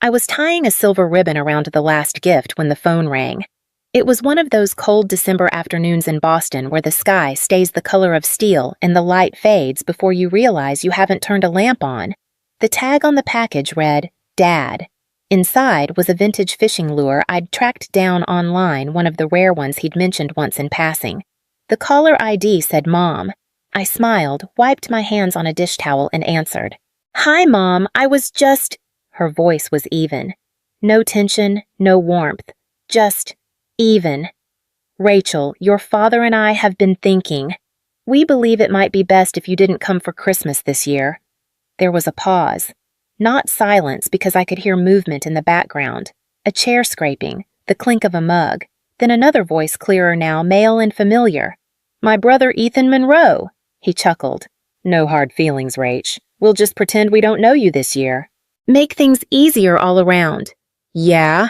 I was tying a silver ribbon around the last gift when the phone rang. It was one of those cold December afternoons in Boston where the sky stays the color of steel and the light fades before you realize you haven't turned a lamp on. The tag on the package read, Dad. Inside was a vintage fishing lure I'd tracked down online, one of the rare ones he'd mentioned once in passing. The caller ID said Mom. I smiled, wiped my hands on a dish towel, and answered. Hi, Mom, I was just... Her voice was even. No tension, no warmth. Just even. Rachel, your father and I have been thinking. We believe it might be best if you didn't come for Christmas this year. There was a pause. Not silence, because I could hear movement in the background. A chair scraping, the clink of a mug. Then another voice, clearer now, male and familiar. My brother Ethan Monroe. He chuckled. No hard feelings, Rach. We'll just pretend we don't know you this year. Make things easier all around. Yeah?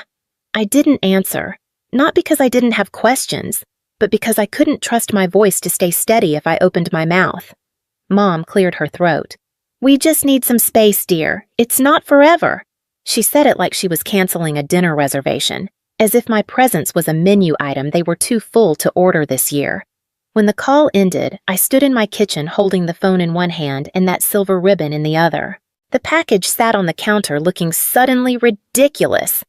I didn't answer. Not because I didn't have questions, but because I couldn't trust my voice to stay steady if I opened my mouth. Mom cleared her throat. We just need some space, dear. It's not forever. She said it like she was canceling a dinner reservation, as if my presence was a menu item they were too full to order this year. When the call ended, I stood in my kitchen holding the phone in one hand and that silver ribbon in the other. The package sat on the counter looking suddenly ridiculous.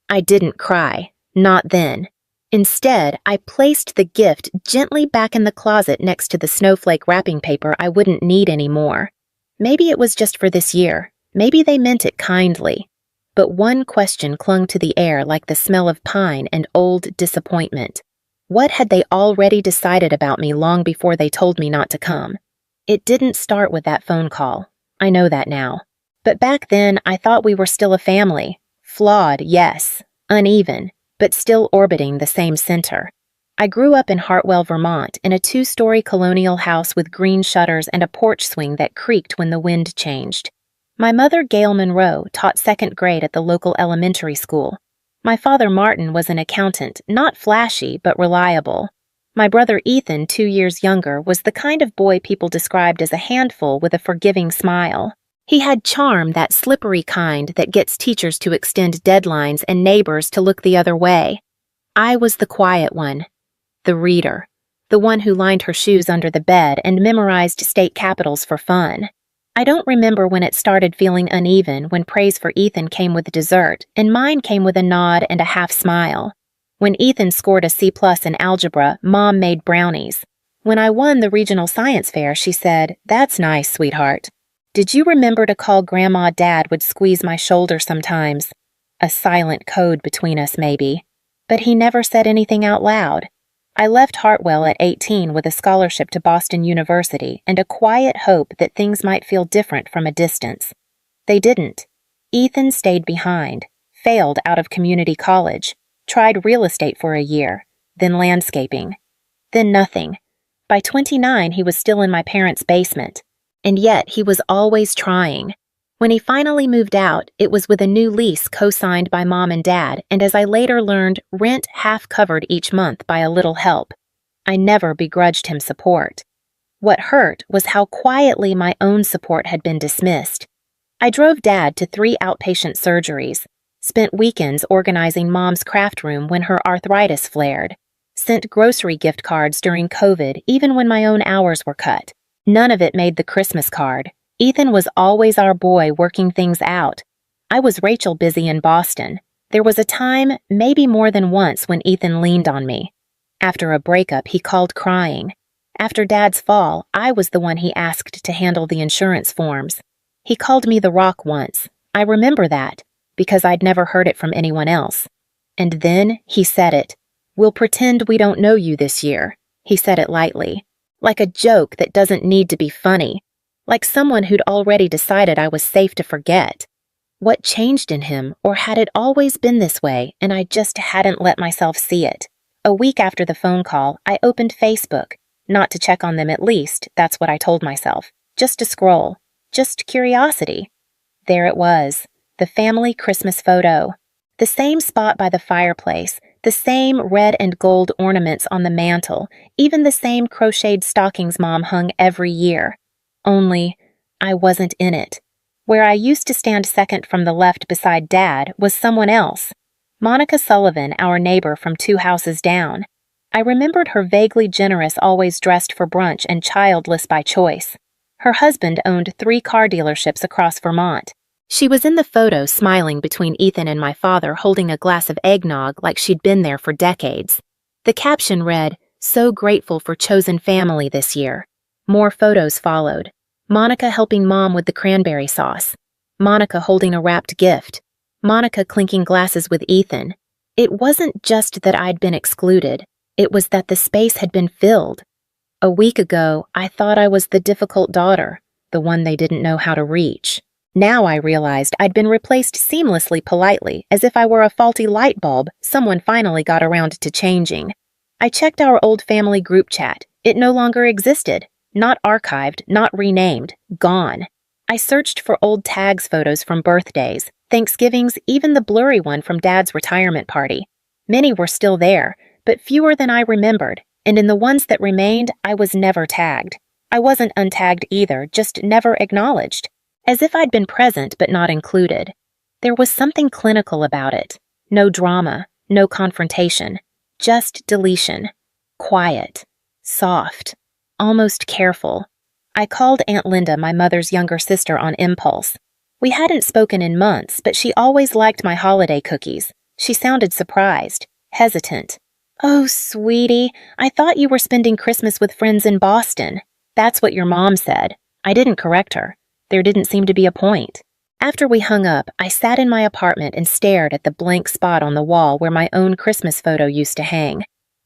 I didn't cry. Not then. Instead, I placed the gift gently back in the closet next to the snowflake wrapping paper I wouldn't need anymore. Maybe it was just for this year. Maybe they meant it kindly. But one question clung to the air like the smell of pine and old disappointment. What had they already decided about me long before they told me not to come? It didn't start with that phone call. I know that now. But back then, I thought we were still a family. Flawed, yes. Uneven, but still orbiting the same center. I grew up in Hartwell, Vermont, in a 2-story colonial house with green shutters and a porch swing that creaked when the wind changed. My mother, Gail Monroe, taught 2nd grade at the local elementary school. My father, Martin, was an accountant, not flashy, but reliable. My brother, Ethan, 2 years younger, was the kind of boy people described as a handful with a forgiving smile. He had charm, that slippery kind that gets teachers to extend deadlines and neighbors to look the other way. I was the quiet one. The reader. The one who lined her shoes under the bed and memorized state capitals for fun. I don't remember when it started feeling uneven, when praise for Ethan came with dessert, and mine came with a nod and a half smile. When Ethan scored a C+ in algebra, Mom made brownies. When I won the regional science fair, she said, "That's nice, sweetheart. Did you remember to call Grandma Dad would squeeze my shoulder sometimes?" A silent code between us, maybe. But he never said anything out loud. I left Hartwell at 18 with a scholarship to Boston University and a quiet hope that things might feel different from a distance. They didn't. Ethan stayed behind, failed out of community college, tried real estate for a year, then landscaping, then nothing. By 29, he was still in my parents' basement. And yet he was always trying. When he finally moved out, it was with a new lease co-signed by Mom and Dad, and as I later learned, rent half covered each month by a little help. I never begrudged him support. What hurt was how quietly my own support had been dismissed. I drove Dad to 3 outpatient surgeries, spent weekends organizing Mom's craft room when her arthritis flared, sent grocery gift cards during COVID even when my own hours were cut. None of it made the Christmas card. Ethan was always our boy working things out. I was Rachel busy in Boston. There was a time, maybe more than once, when Ethan leaned on me. After a breakup, he called crying. After Dad's fall, I was the one he asked to handle the insurance forms. He called me the Rock once. I remember that, because I'd never heard it from anyone else. And then he said it. We'll pretend we don't know you this year. He said it lightly. Like a joke that doesn't need to be funny. Like someone who'd already decided I was safe to forget. What changed in him, or had it always been this way, and I just hadn't let myself see it? A week after the phone call, I opened Facebook. Not to check on them at least, that's what I told myself. Just to scroll. Just curiosity. There it was. The family Christmas photo. The same spot by the fireplace. The same red and gold ornaments on the mantel. Even the same crocheted stockings Mom hung every year. Only, I wasn't in it. Where I used to stand second from the left beside Dad was someone else. Monica Sullivan, our neighbor from 2 houses down. I remembered her vaguely generous, always dressed for brunch and childless by choice. Her husband owned 3 car dealerships across Vermont. She was in the photo smiling between Ethan and my father, holding a glass of eggnog like she'd been there for decades. The caption read, "So grateful for chosen family this year." More photos followed. Monica helping Mom with the cranberry sauce. Monica holding a wrapped gift. Monica clinking glasses with Ethan. It wasn't just that I'd been excluded. It was that the space had been filled. A week ago, I thought I was the difficult daughter, the one they didn't know how to reach. Now I realized I'd been replaced seamlessly, politely, as if I were a faulty light bulb someone finally got around to changing. I checked our old family group chat. It no longer existed. Not archived, not renamed, gone. I searched for old tags, photos from birthdays, Thanksgivings, even the blurry one from Dad's retirement party. Many were still there, but fewer than I remembered, and in the ones that remained, I was never tagged. I wasn't untagged either, just never acknowledged. As if I'd been present but not included. There was something clinical about it. No drama, no confrontation, just deletion. Quiet, soft, almost careful. I called Aunt Linda, my mother's younger sister, on impulse. We hadn't spoken in months, but she always liked my holiday cookies. She sounded surprised, hesitant. "Oh, sweetie, I thought you were spending Christmas with friends in Boston." That's what your mom said. I didn't correct her. There didn't seem to be a point. After we hung up, I sat in my apartment and stared at the blank spot on the wall where my own Christmas photo used to hang.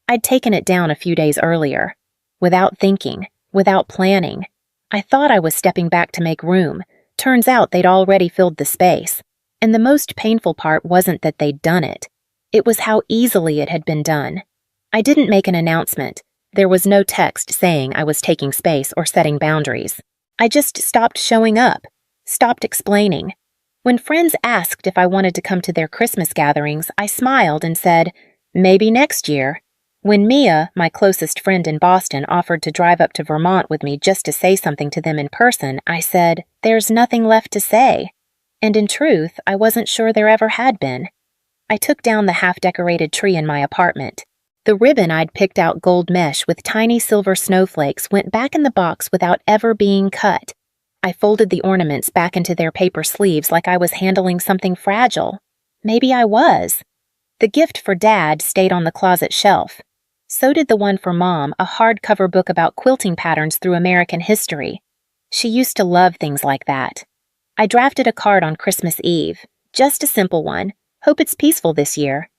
I'd taken it down a few days earlier. Without thinking, without planning. I thought I was stepping back to make room. Turns out they'd already filled the space. And the most painful part wasn't that they'd done it. It was how easily it had been done. I didn't make an announcement. There was no text saying I was taking space or setting boundaries. I just stopped showing up, stopped explaining. When friends asked if I wanted to come to their Christmas gatherings, I smiled and said, "Maybe next year." When Mia, my closest friend in Boston, offered to drive up to Vermont with me just to say something to them in person, I said, "There's nothing left to say." And in truth, I wasn't sure there ever had been. I took down the half-decorated tree in my apartment. The ribbon I'd picked out gold mesh with tiny silver snowflakes went back in the box without ever being cut. I folded the ornaments back into their paper sleeves like I was handling something fragile. Maybe I was. The gift for Dad stayed on the closet shelf. So did the one for Mom, a hardcover book about quilting patterns through American history. She used to love things like that. I drafted a card on Christmas Eve. Just a simple one. Hope it's peaceful this year.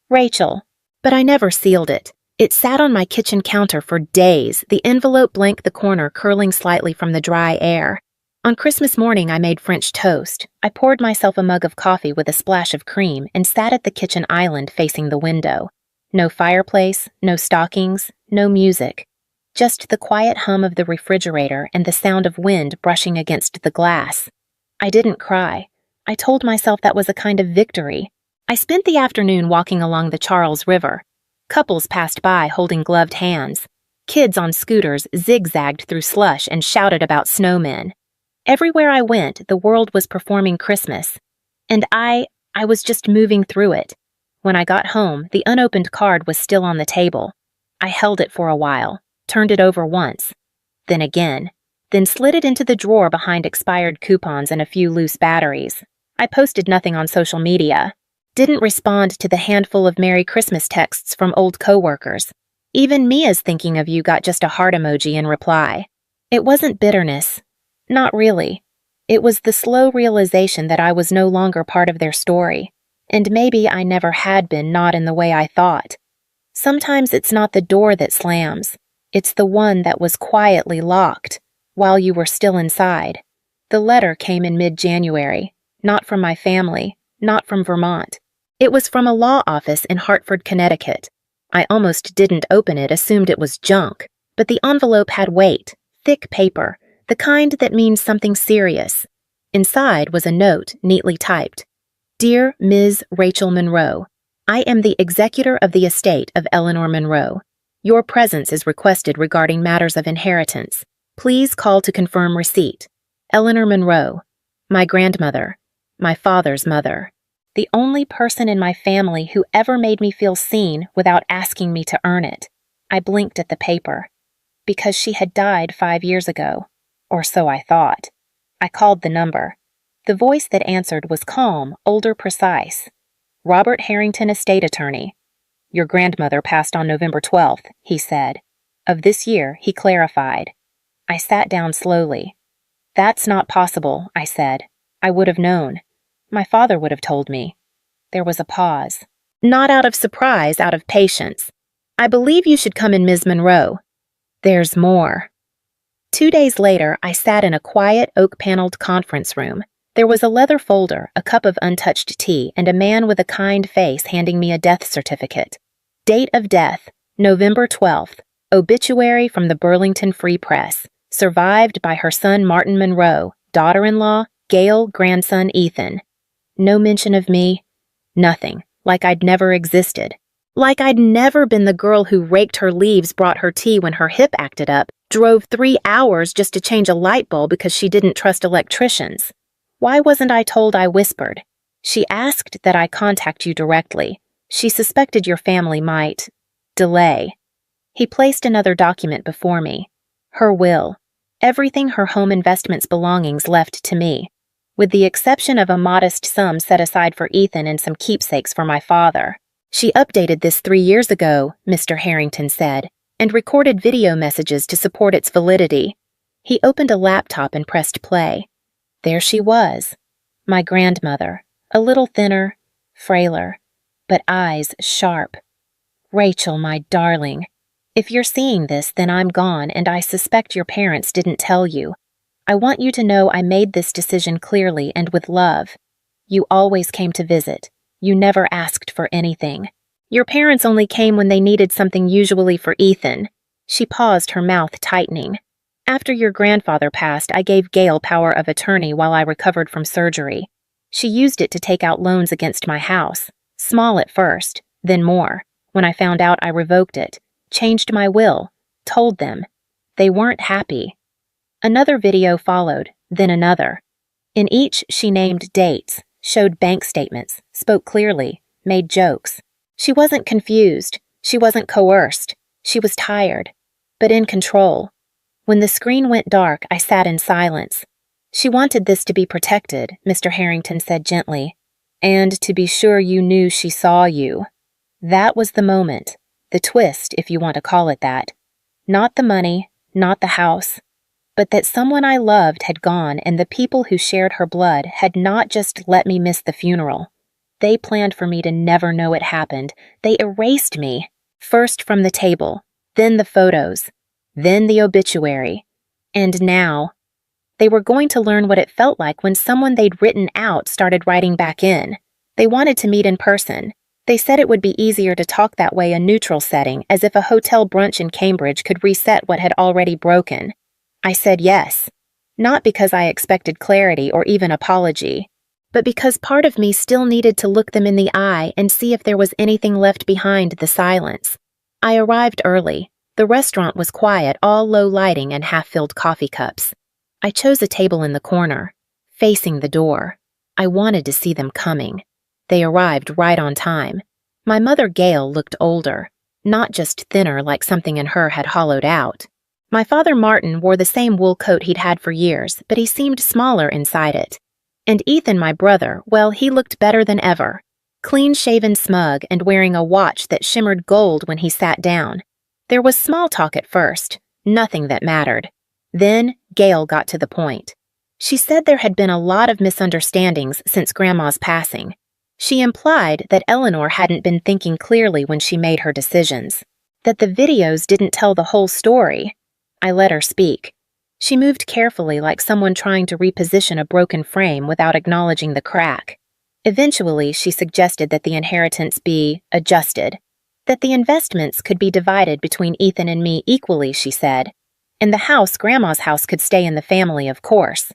Rachel. But I never sealed it. It sat on my kitchen counter for days, the envelope blank, the corner curling slightly from the dry air. On Christmas morning, I made French toast. I poured myself a mug of coffee with a splash of cream and sat at the kitchen island facing the window. No fireplace, no stockings, no music. Just the quiet hum of the refrigerator and the sound of wind brushing against the glass. I didn't cry. I told myself that was a kind of victory. I spent the afternoon walking along the Charles River. Couples passed by holding gloved hands. Kids on scooters zigzagged through slush and shouted about snowmen. Everywhere I went, the world was performing Christmas. And I was just moving through it. When I got home, the unopened card was still on the table. I held it for a while, turned it over once, then again, then slid it into the drawer behind expired coupons and a few loose batteries. I posted nothing on social media. Didn't respond to the handful of Merry Christmas texts from old coworkers. Even Mia's thinking of you got just a heart emoji in reply. It wasn't bitterness. Not really. It was the slow realization that I was no longer part of their story. And maybe I never had been, not in the way I thought. Sometimes it's not the door that slams. It's the one that was quietly locked while you were still inside. The letter came in mid-January. Not from my family. Not from Vermont. It was from a law office in Hartford, Connecticut. I almost didn't open it, assumed it was junk. But the envelope had weight. Thick paper. The kind that means something serious. Inside was a note, neatly typed. Dear Ms. Rachel Monroe, I am the executor of the estate of Eleanor Monroe. Your presence is requested regarding matters of inheritance. Please call to confirm receipt. Eleanor Monroe. My grandmother, my father's mother. The only person in my family who ever made me feel seen without asking me to earn it. I blinked at the paper. Because she had died 5 years ago. Or so I thought. I called the number. The voice that answered was calm, older, precise. Robert Harrington, estate attorney. Your grandmother passed on November 12th, he said. Of this year, he clarified. I sat down slowly. That's not possible, I said. I would have known. My father would have told me. There was a pause. Not out of surprise, out of patience. I believe you should come in, Ms. Monroe. There's more. 2 days later, I sat in a quiet, oak-paneled conference room. There was a leather folder, a cup of untouched tea, and a man with a kind face handing me a death certificate. Date of death, November 12th. Obituary from the Burlington Free Press. Survived by her son Martin Monroe, daughter-in-law, Gail, grandson Ethan. No mention of me. Nothing. Like I'd never existed. Like I'd never been the girl who raked her leaves, brought her tea when her hip acted up, drove 3 hours just to change a light bulb because she didn't trust electricians. Why wasn't I told? I whispered. She asked that I contact you directly. She suspected your family might delay. He placed another document before me. Her will. Everything her home investments belongings left to me, with the exception of a modest sum set aside for Ethan and some keepsakes for my father. She updated this 3 years ago, Mr. Harrington said, and recorded video messages to support its validity. He opened a laptop and pressed play. There she was, my grandmother, a little thinner, frailer, but eyes sharp. Rachel, my darling. If you're seeing this, then I'm gone, and I suspect your parents didn't tell you. I want you to know I made this decision clearly and with love. You always came to visit. You never asked for anything. Your parents only came when they needed something, usually for Ethan. She paused, her mouth tightening. After your grandfather passed, I gave Gail power of attorney while I recovered from surgery. She used it to take out loans against my house. Small at first, then more. When I found out, I revoked it, changed my will, told them. They weren't happy. Another video followed, then another. In each, she named dates, showed bank statements, spoke clearly, made jokes. She wasn't confused. She wasn't coerced. She was tired, but in control. When the screen went dark, I sat in silence. She wanted this to be protected, Mr. Harrington said gently, and to be sure you knew she saw you. That was the moment, the twist, if you want to call it that. Not the money, not the house, but that someone I loved had gone, and the people who shared her blood had not just let me miss the funeral. They planned for me to never know it happened. They erased me, first from the table, then the photos, then the obituary. And now, they were going to learn what it felt like when someone they'd written out started writing back in. They wanted to meet in person. They said it would be easier to talk that way, a neutral setting, as if a hotel brunch in Cambridge could reset what had already broken. I said yes, not because I expected clarity or even apology, but because part of me still needed to look them in the eye and see if there was anything left behind the silence. I arrived early. The restaurant was quiet, all low lighting and half-filled coffee cups. I chose a table in the corner, facing the door. I wanted to see them coming. They arrived right on time. My mother, Gail, looked older, not just thinner like something in her had hollowed out. My father, Martin, wore the same wool coat he'd had for years, but he seemed smaller inside it. And Ethan, my brother, well, he looked better than ever. Clean-shaven, smug, and wearing a watch that shimmered gold when he sat down. There was small talk at first, nothing that mattered. Then Gail got to the point. She said there had been a lot of misunderstandings since Grandma's passing. She implied that Eleanor hadn't been thinking clearly when she made her decisions, that the videos didn't tell the whole story. I let her speak. She moved carefully like someone trying to reposition a broken frame without acknowledging the crack. Eventually, she suggested that the inheritance be adjusted, that the investments could be divided between Ethan and me equally, she said. And the house, Grandma's house, could stay in the family, of course.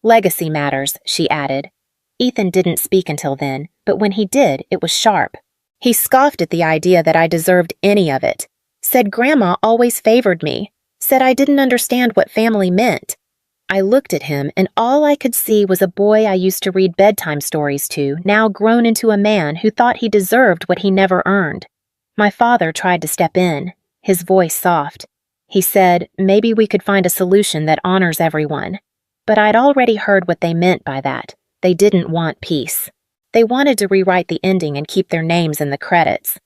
Legacy matters, she added. Ethan didn't speak until then, but when he did, it was sharp. He scoffed at the idea that I deserved any of it, said Grandma always favored me, said I didn't understand what family meant. I looked at him, and all I could see was a boy I used to read bedtime stories to, now grown into a man who thought he deserved what he never earned. My father tried to step in, his voice soft. He said, maybe we could find a solution that honors everyone. But I'd already heard what they meant by that. They didn't want peace. They wanted to rewrite the ending and keep their names in the credits.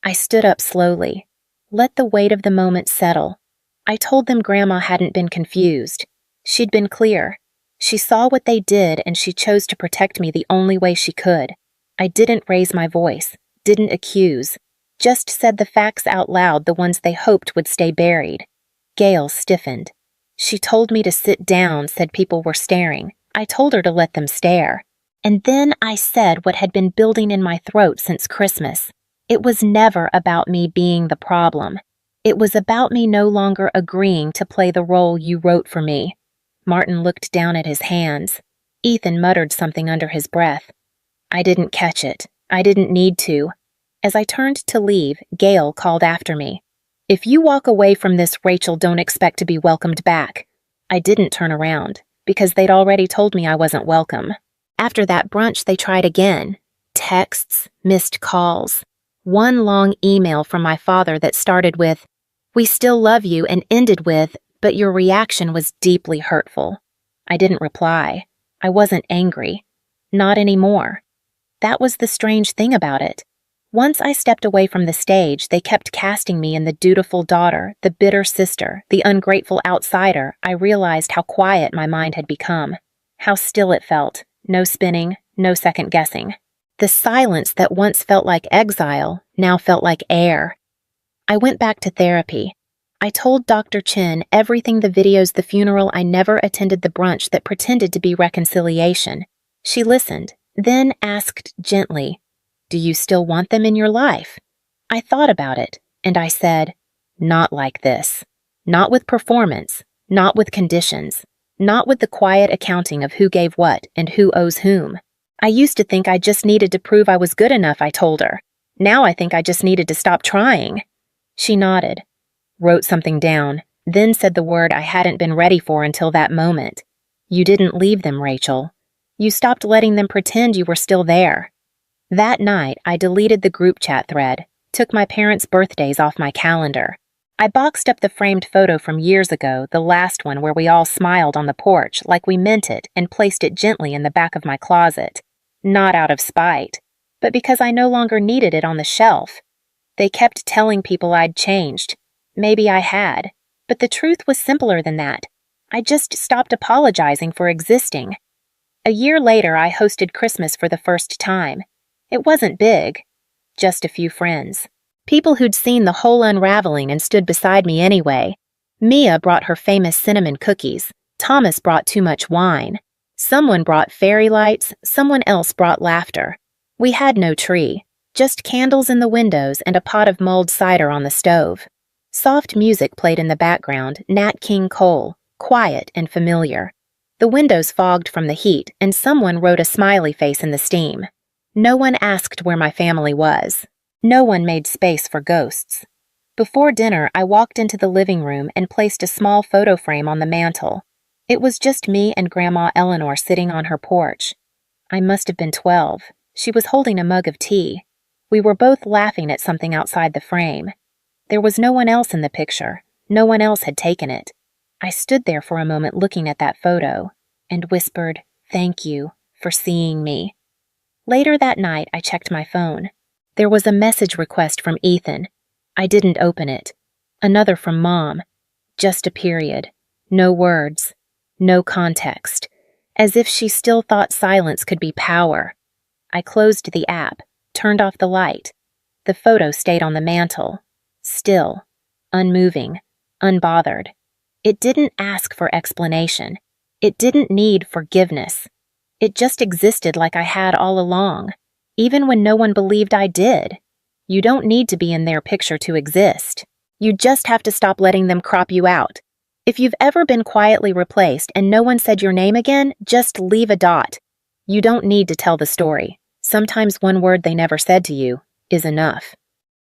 I stood up slowly. Let the weight of the moment settle. I told them Grandma hadn't been confused. She'd been clear. She saw what they did, and she chose to protect me the only way she could. I didn't raise my voice, didn't accuse, just said the facts out loud, the ones they hoped would stay buried. Gail stiffened. She told me to sit down, said people were staring. I told her to let them stare. And then I said what had been building in my throat since Christmas. It was never about me being the problem. It was about me no longer agreeing to play the role you wrote for me. Martin looked down at his hands. Ethan muttered something under his breath. I didn't catch it. I didn't need to. As I turned to leave, Gail called after me. If you walk away from this, Rachel, don't expect to be welcomed back. I didn't turn around, because they'd already told me I wasn't welcome. After that brunch, they tried again. Texts, missed calls. One long email from my father that started with, "We still love you," and ended with, "But your reaction was deeply hurtful." I didn't reply. I wasn't angry. Not anymore. That was the strange thing about it. Once I stepped away from the stage, they kept casting me in the dutiful daughter, the bitter sister, the ungrateful outsider. I realized how quiet my mind had become. How still it felt. No spinning, no second guessing. The silence that once felt like exile now felt like air. I went back to therapy. I told Dr. Chin everything, the videos, the funeral. I never attended the brunch that pretended to be reconciliation. She listened, then asked gently, "Do you still want them in your life?" I thought about it, and I said, "Not like this. Not with performance, not with conditions, not with the quiet accounting of who gave what and who owes whom. I used to think I just needed to prove I was good enough," I told her. "Now I think I just needed to stop trying." She nodded, wrote something down, then said the word I hadn't been ready for until that moment. "You didn't leave them, Rachel. You stopped letting them pretend you were still there." That night, I deleted the group chat thread, took my parents' birthdays off my calendar. I boxed up the framed photo from years ago, the last one where we all smiled on the porch like we meant it, and placed it gently in the back of my closet. Not out of spite, but because I no longer needed it on the shelf. They kept telling people I'd changed. Maybe I had, but the truth was simpler than that. I just stopped apologizing for existing. A year later, I hosted Christmas for the first time. It wasn't big, just a few friends. People who'd seen the whole unraveling and stood beside me anyway. Mia brought her famous cinnamon cookies. Thomas brought too much wine. Someone brought fairy lights, someone else brought laughter. We had no tree, just candles in the windows and a pot of mulled cider on the stove. Soft music played in the background, Nat King Cole, quiet and familiar. The windows fogged from the heat, and someone wrote a smiley face in the steam. No one asked where my family was. No one made space for ghosts. Before dinner, I walked into the living room and placed a small photo frame on the mantel. It was just me and Grandma Eleanor sitting on her porch. I must have been 12. She was holding a mug of tea. We were both laughing at something outside the frame. There was no one else in the picture. No one else had taken it. I stood there for a moment looking at that photo and whispered, "Thank you for seeing me." Later that night, I checked my phone. There was a message request from Ethan. I didn't open it. Another from Mom. Just a period. No words. No context. As if she still thought silence could be power. I closed the app, turned off the light. The photo stayed on the mantel. Still. Unmoving. Unbothered. It didn't ask for explanation. It didn't need forgiveness. It just existed like I had all along, even when no one believed I did. You don't need to be in their picture to exist. You just have to stop letting them crop you out. If you've ever been quietly replaced and no one said your name again, just leave a dot. You don't need to tell the story. Sometimes one word they never said to you is enough.